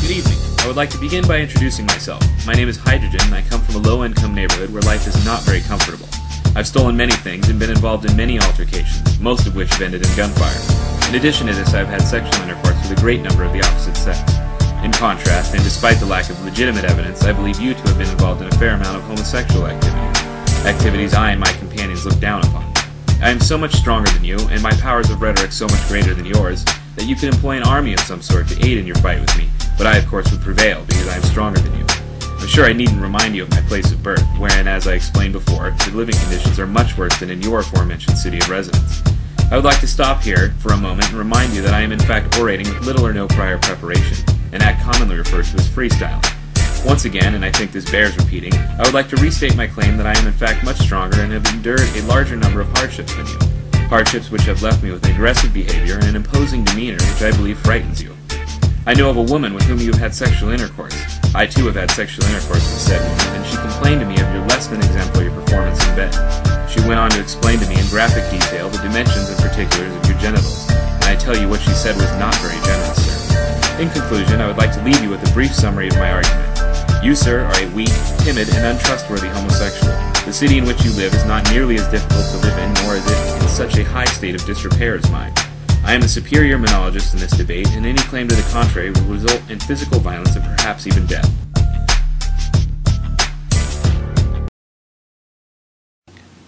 Good evening. I would like to begin by introducing myself. My name is Hydrogen and I come from a low-income neighborhood where life is not very comfortable. I've stolen many things and been involved in many altercations, most of which have ended in gunfire. In addition to this, I've had sexual intercourse with a great number of the opposite sex. In contrast, and despite the lack of legitimate evidence, I believe you to have been involved in a fair amount of homosexual activities I and my companions look down upon. I am so much stronger than you, and my powers of rhetoric so much greater than yours, that you could employ an army of some sort to aid in your fight with me, but I of course would prevail, because I am stronger than you. I'm sure I needn't remind you of my place of birth, wherein, as I explained before, the living conditions are much worse than in your aforementioned city of residence. I would like to stop here for a moment and remind you that I am in fact orating with little or no prior preparation, an act commonly referred to as freestyle. Once again, and I think this bears repeating, I would like to restate my claim that I am in fact much stronger and have endured a larger number of hardships than you. Hardships which have left me with an aggressive behavior and an imposing demeanor which I believe frightens you. I know of a woman with whom you have had sexual intercourse. I too have had sexual intercourse with said woman, and she complained to me of your less than exemplary performance in bed. She went on to explain to me in graphic detail the dimensions and particulars of your genitals, and I tell you what she said was not very generous, sir. In conclusion, I would like to leave you with a brief summary of my argument. You, sir, are a weak, timid, and untrustworthy homosexual. The city in which you live is not nearly as difficult to live in, nor is it in such a high state of disrepair as mine. I am the superior monologist in this debate, and any claim to the contrary will result in physical violence and perhaps even death.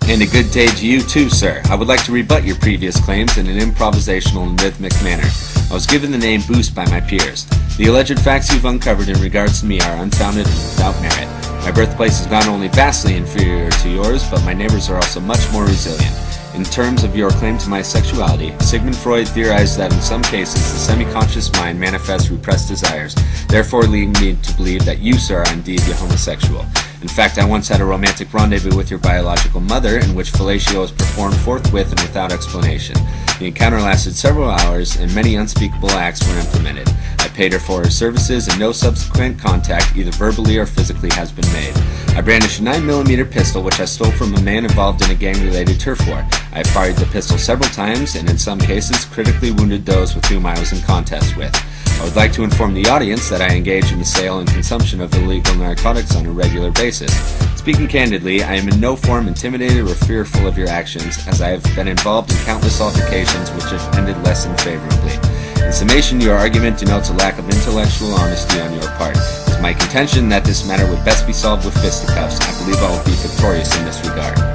And a good day to you too, sir. I would like to rebut your previous claims in an improvisational and rhythmic manner. I was given the name Boost by my peers. The alleged facts you've uncovered in regards to me are unfounded and without merit. My birthplace is not only vastly inferior to yours, but my neighbors are also much more resilient. In terms of your claim to my sexuality, Sigmund Freud theorized that in some cases the semi-conscious mind manifests repressed desires, therefore leading me to believe that you, sir, are indeed a homosexual. In fact, I once had a romantic rendezvous with your biological mother in which fellatio was performed forthwith and without explanation. The encounter lasted several hours and many unspeakable acts were implemented. I paid her for her services and no subsequent contact, either verbally or physically, has been made. I brandished a 9mm pistol which I stole from a man involved in a gang-related turf war. I fired the pistol several times and in some cases critically wounded those with whom I was in contest with. I would like to inform the audience that I engage in the sale and consumption of illegal narcotics on a regular basis. Speaking candidly, I am in no form intimidated or fearful of your actions, as I have been involved in countless altercations which have ended less than favorably. In summation, your argument denotes a lack of intellectual honesty on your part. It is my contention that this matter would best be solved with fisticuffs. I believe I will be victorious in this regard.